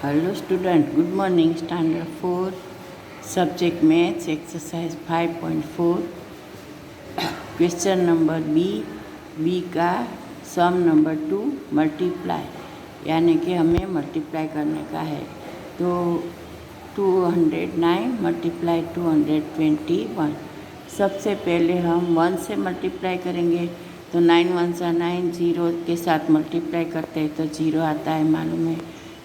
Hello student, good morning. Standard 4 subject maths exercise 5.4 question number B का sum number 2 multiply, यानी कि हमें multiply करने का है। तो 209 मल्टीप्लाई 221। सबसे पहले हम 1 से मल्टीप्लाई करेंगे, तो 9 1 सा 9, 0 के साथ मल्टीप्लाई करते हैं तो 0 आता है, मालूम है।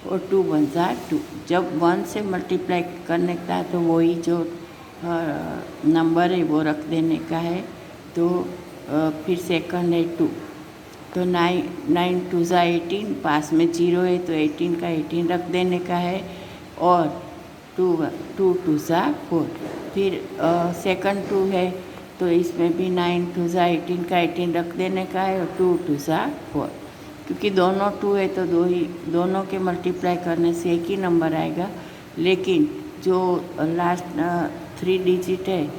और 2 1 सा 2। जब 1 से मल्टीप्लाई करने का है तो वही जो नंबर है वो रख देने का है। तो फिर सेकंड है 2, तो 9 2 सा 18, पास में 0 है तो 18 का 18 रख देने का है। और 2 2 सा 4। फिर सेकंड 2 है तो इसमें भी 9 2 सा 18 का 18 रख देने का है और 2 2 सा 4। क्योंकि दोनों 2 है तो दोनों के मल्टीप्लाई करने से एक ही नंबर आएगा, लेकिन जो लास्ट 3 डिजिट है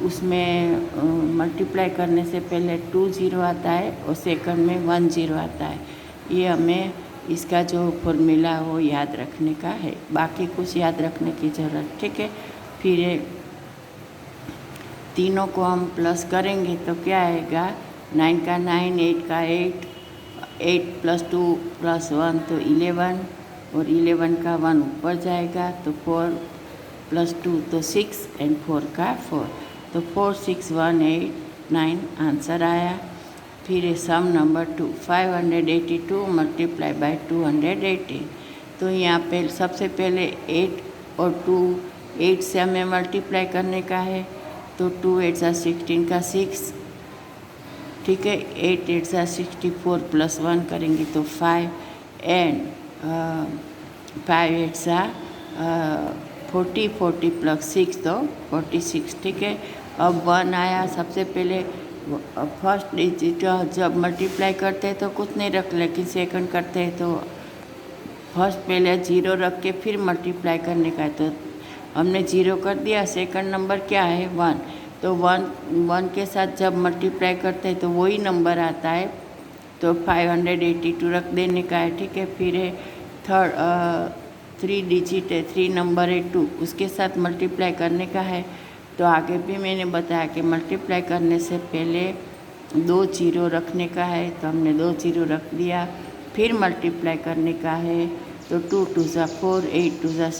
उसमें मल्टीप्लाई करने से पहले 2 0 आता है और सेकंड में 1 0 आता है। ये हमें इसका जो फॉर्मूला है वो याद रखने का है, बाकी कुछ याद रखने की ज़रूरत, ठीक है। फिर तीनों को हम प्लस करेंगे तो क्या आएगा, 9 का 9, 8 का 8, 8 + 2 + 1 तो 11, और 11 का 1 ऊपर जाएगा तो 4 + 2 तो 6 एंड 4 का 4, तो 4 6 1 8 9 आंसर आया। फिर सम नंबर 2 582 मल्टीप्लाई बाय 218। तो यहाँ पे सबसे पहले 8 और 2, 8 से हमें मल्टीप्लाई करने का है, तो 2 8 सा 16 का 6, ठीक है। 8 8 सा 64 + 1 करेंगे तो 5 एंड 5 8 सा 40 40 + 6 तो 46, ठीक है। अब 1 आया। सबसे पहले फर्स्ट डिजिट जब मल्टीप्लाई करते हैं तो कुछ नहीं रख, लेकिन सेकंड करते हैं तो फर्स्ट पहले 0 रख के फिर मल्टीप्लाई करने का है, तो हमने 0 कर दिया। सेकंड नंबर क्या है 1, तो 1 के साथ जब मल्टीप्लाई करते हैं तो वही नंबर आता है, तो 582 रख देने का है, ठीक है। फिर है थर्ड 3 डिजिट है, 3 नंबर है 2, उसके साथ मल्टीप्लाई करने का है। तो आगे भी मैंने बताया कि मल्टीप्लाई करने से पहले 2 0 रखने का है, तो हमने 2 0 रख दिया। फिर मल्टीप्लाई करने का है, तो 2 2 सा 4, 8 2 सा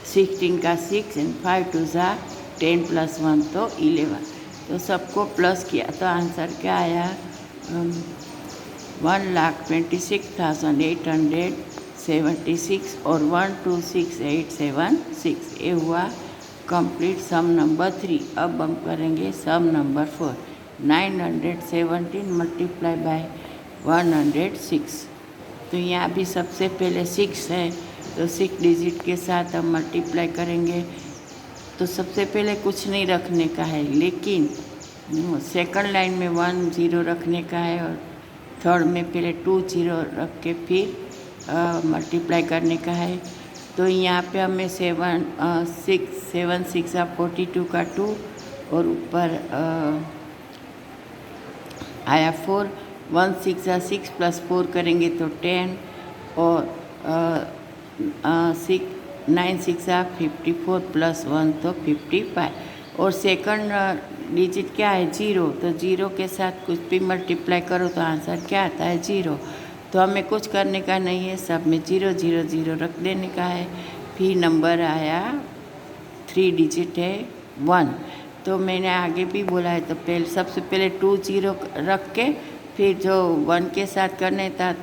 16 का 6 एंड 5 2 सा 10 + 1 तो 11। तो सबको प्लस किया तो आंसर क्या आया, 1,26,876 और 126,876। ये हुआ कंप्लीट सम नंबर 3। अब हम करेंगे सम नंबर 4 917 मल्टीप्लाई बाय 106। तो यहाँ भी सबसे पहले 6 है, तो 6 डिजिट के साथ हम मल्टीप्लाई करेंगे। तो सबसे पहले कुछ नहीं रखने का है, लेकिन सेकंड लाइन में 1 0 रखने का है और थर्ड में पहले 2 0 रख के फिर मल्टीप्लाई करने का है। तो यहाँ पे हमें 7 6 42 का 2 और ऊपर आया 4, 1 6 6 + 4 करेंगे तो 10, और 9 6 54 + 1 तो 55। और सेकंड डिजिट क्या है 0, तो 0 के साथ कुछ भी मल्टीप्लाई करो तो आंसर क्या आता है 0। तो हमें कुछ करने का नहीं है, सब में 0 0 0 रख देने का है। फिर नंबर आया 3 डिजिट है 1, तो मैंने आगे भी बोला है, तो पहले सबसे पहले 2 0 रख के फिर जो 1 के साथ करने था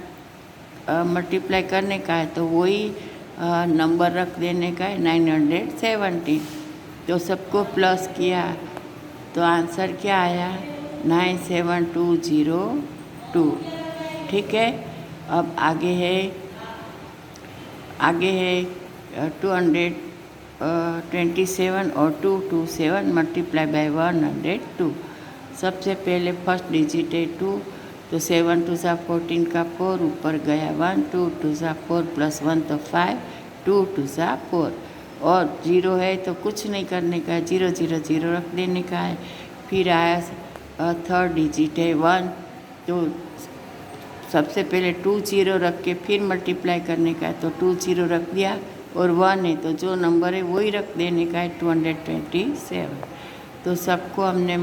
मल्टीप्लाई करने का है, तो वही नंबर रख देने का है 917। तो सबको प्लस किया तो आंसर क्या आया 97202, ठीक है। अब आगे है 227 और 227 मल्टीप्लाई बाय 102। सबसे पहले फर्स्ट डिजिट है 2, तो 7 2 सा 14 का 4 ऊपर गया 1, 2 2 सा 4 + 1 तो 5, 2 2 सा 4, और 0 है तो कुछ नहीं करने का है, 0 0 0 रख देने का है। फिर आया थर्ड डिजिट है 1, तो सबसे पहले 2 जीरो रख के फिर मल्टीप्लाई करने का है, तो 2 जीरो रख दिया और 1 है तो जो नंबर है वही रख देने का है, 227। तो सबको हमने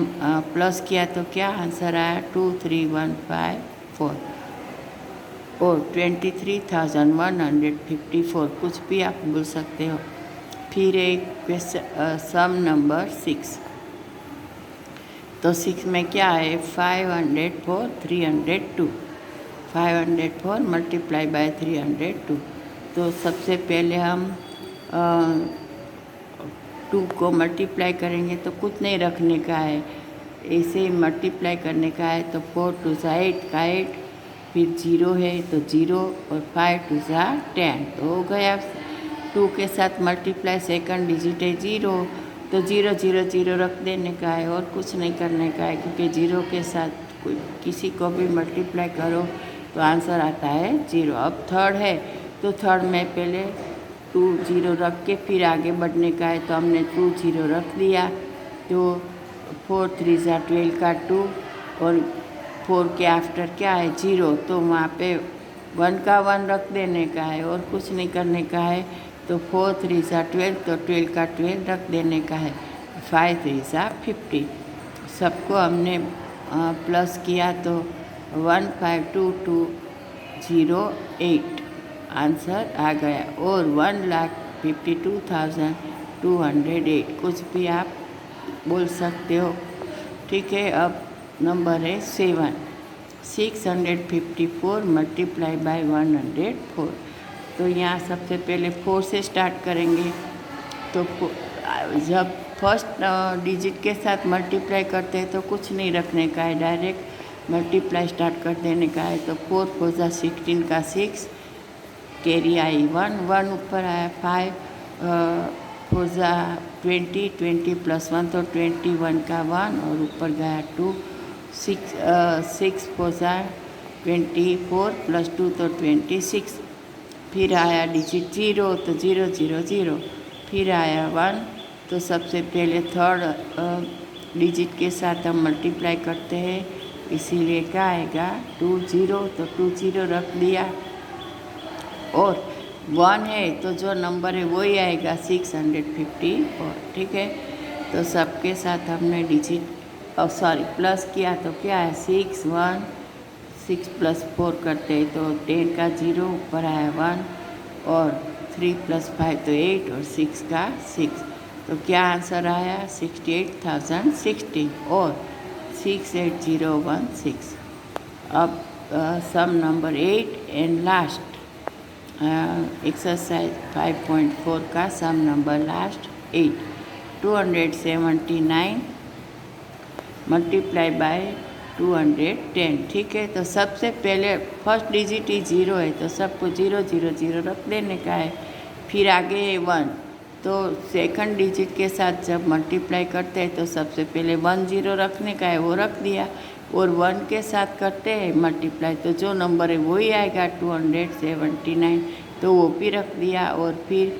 प्लस किया तो क्या आंसर आया, 23154 और 23,154, कुछ भी आप बोल सकते हो। फिर एक सम नंबर 6, तो 6 में क्या है, 504 302, 504 मल्टीप्लाई बाय 302। तो सबसे पहले हम 2 को मल्टीप्लाई करेंगे तो कुछ नहीं रखने का है, ऐसे ही मल्टीप्लाई करने का है। तो 4 2 8 का 8, फिर 0 है तो 0 और 5 2 10, तो हो गया। 2 के साथ मल्टीप्लाई सेकंड डिजिट है 0, तो 0 0 0 रख देने का है और कुछ नहीं करने का है, क्योंकि 0 के साथ किसी को भी मल्टीप्लाई करो तो आंसर आता है 0। अब थर्ड है तो थर्ड में पहले 2 0 रख के फिर आगे बढ़ने का है, तो हमने 2 0 रख दिया। तो 4 3 12 का 2 और 4 के आफ्टर क्या है 0, तो वहाँ पे 1 का 1 रख देने का है और कुछ नहीं करने का है। तो 4 3 12, तो 12 का 12 रख देने का है। 5 3 50, सबको हमने प्लस किया तो 152208 आंसर आ गया, और 1,52,208, कुछ भी आप बोल सकते हो। ठीक है, अब नंबर है 7, 654 मल्टीप्लाई बाय 104। तो यहाँ सबसे पहले 4 से स्टार्ट करेंगे। तो जब फर्स्ट डिजिट के साथ मल्टीप्लाई करते हैं तो कुछ नहीं रखने का है, डायरेक्ट मल्टीप्लाई स्टार्ट कर देने का है। तो 4 4 16 का 6, कैरी आई 1 1 ऊपर आया, 5 4 20 20 प्लस 1 तो 21 का 1 और ऊपर गया 2, 6 4 24 प्लस 2 तो 26। फिर आया डिजिट 0 तो 0 0 0, फिर आया 1। तो सबसे पहले थर्ड डिजिट के साथ हम मल्टीप्लाई करते हैं, इसीलिए क्या आएगा 2 0, तो 2 0 रख दिया। और 1 है तो जो नंबर है वही आएगा 654। ठीक है, तो सबके साथ हमने डिजिट प्लस किया तो क्या है 6 1 6 प्लस 4 करते हैं तो 10 का 0 ऊपर आया 1, और 3 प्लस 5 तो 8 और 6 का 6। तो क्या आंसर आया 68,016 और 68016। अब सम नंबर 8 एंड लास्ट एक्सरसाइज 5.4 का sum number last 8, 279 multiply by 210। ठीक है, तो सबसे पहले फर्स्ट डिजिट ही 0 है तो सबको 0 0 0 रख देने का है। फिर आगे है 1, तो सेकंड डिजिट के साथ जब मल्टीप्लाई करते हैं तो सबसे पहले 1 0 रखने का है, वो रख दिया। और 1 के साथ करते हैं मल्टीप्लाई तो जो नंबर है वही आएगा 279, तो वो भी रख दिया। और फिर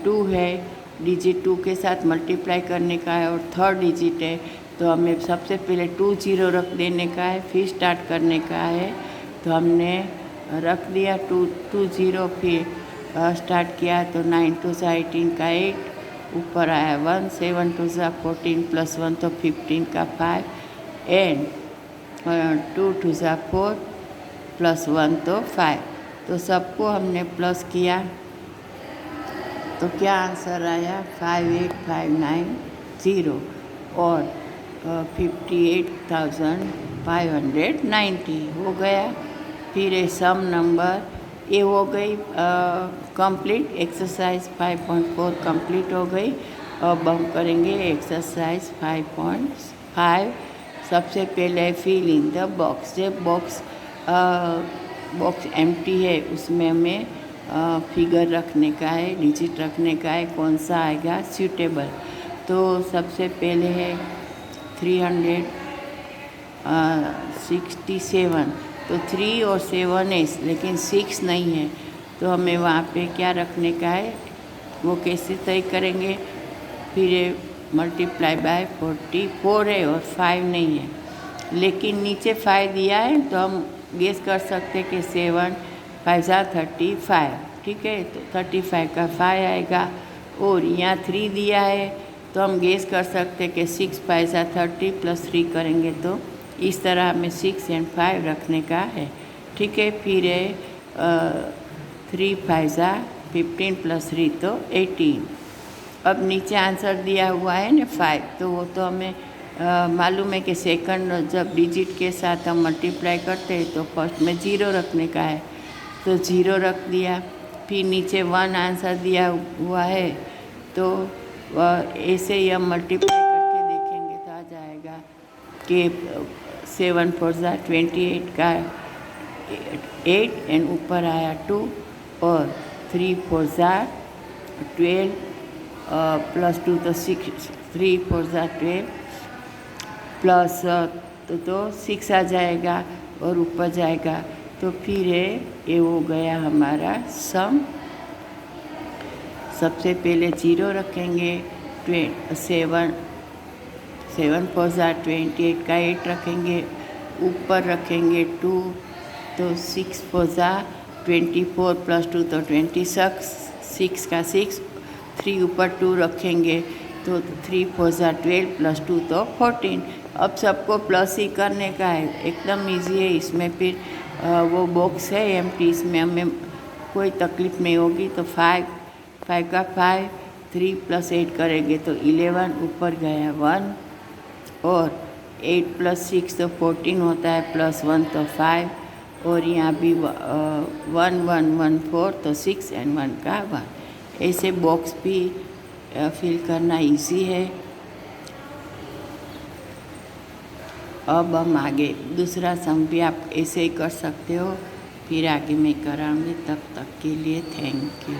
2 है, डिजिट 2 के साथ मल्टीप्लाई करने का है और थर्ड डिजिट है, तो हमें सबसे पहले 2 0 रख देने का है, फिर स्टार्ट करने का है। तो हमने रख दिया 2 0, फिर स्टार्ट किया तो 9 2 18 का 8, ऊपर आया 1, 7 2 14 प्लस 1 तो 15 का 5, एंड 2 2 4 प्लस 1 तो 5। तो सबको हमने प्लस किया तो क्या आंसर आया 58590 और 58,590 हो गया। फिर सम नंबर ये हो गई कंप्लीट, एक्सरसाइज 5.4 कंप्लीट हो गई। अब हम करेंगे एक्सरसाइज 5.5। सबसे पहले फिल इन द बॉक्स। जब बॉक्स एम्प्टी है उसमें हमें फिगर रखने का है, डिजिट रखने का है, कौन सा आएगा सूटेबल। तो सबसे पहले है 367, तो 3 और 7 है लेकिन 6 नहीं है, तो हमें वहाँ पे क्या रखने का है, वो कैसे तय करेंगे। फिर मल्टीप्लाई बाय 44 है और 5 नहीं है, लेकिन नीचे 5 दिया है तो हम गेस कर सकते कि 7 5 ज़ा 35, ठीक है। तो 35 का 5 आएगा और यहाँ 3 दिया है तो हम गेस कर सकते कि 6 5 ज़ा 30 प्लस 3 करेंगे तो इस तरह हमें 6 और 5 रखने का है, ठीक है। फिर है 3 5 ज़ा 15 प्लस 3 तो 18। अब नीचे आंसर दिया हुआ है ना 5, तो वो तो हमें मालूम है कि सेकंड जब डिजिट के साथ हम मल्टीप्लाई करते हैं तो फर्स्ट में 0 रखने का है, तो 0 रख दिया। फिर नीचे 1 आंसर दिया हुआ है तो ऐसे ही हम मल्टीप्लाई करके देखेंगे तो आ जाएगा कि 7 4 ज़ा 28 का 8 एंड ऊपर आया 2 और 3 4 ज़ा 12 प्लस 2 तो 6, 3 4 ज़ा 12 प्लस तो 6 आ जाएगा और ऊपर जाएगा। तो फिर है ये हो गया हमारा सम। सबसे पहले 0 रखेंगे, 7 4 ज़ा 28 का 8 रखेंगे, ऊपर रखेंगे 2 तो 6 4 ज़ा 24 प्लस 2 तो 26, 6 का 6, 3 ऊपर 2 रखेंगे तो 3 4 ज़ा 12 प्लस 2 तो 14। अब सबको प्लस ही करने का है, एकदम इजी है। इसमें फिर वो बॉक्स है एम्प्टी, इसमें हमें कोई तकलीफ नहीं होगी। तो 5 का 5, 3 प्लस 8 करेंगे तो 11, ऊपर गया 1 और 8 प्लस 6 तो 14 होता है, प्लस 1 तो 5 और यहाँ भी 1 1 1 4 तो 6 एंड 1 का 1। ऐसे बॉक्स भी फिल करना इजी है। अब हम आगे दूसरा सम भी आप ऐसे ही कर सकते हो, फिर आगे मैं कराऊंगी। तब तक के लिए थैंक यू।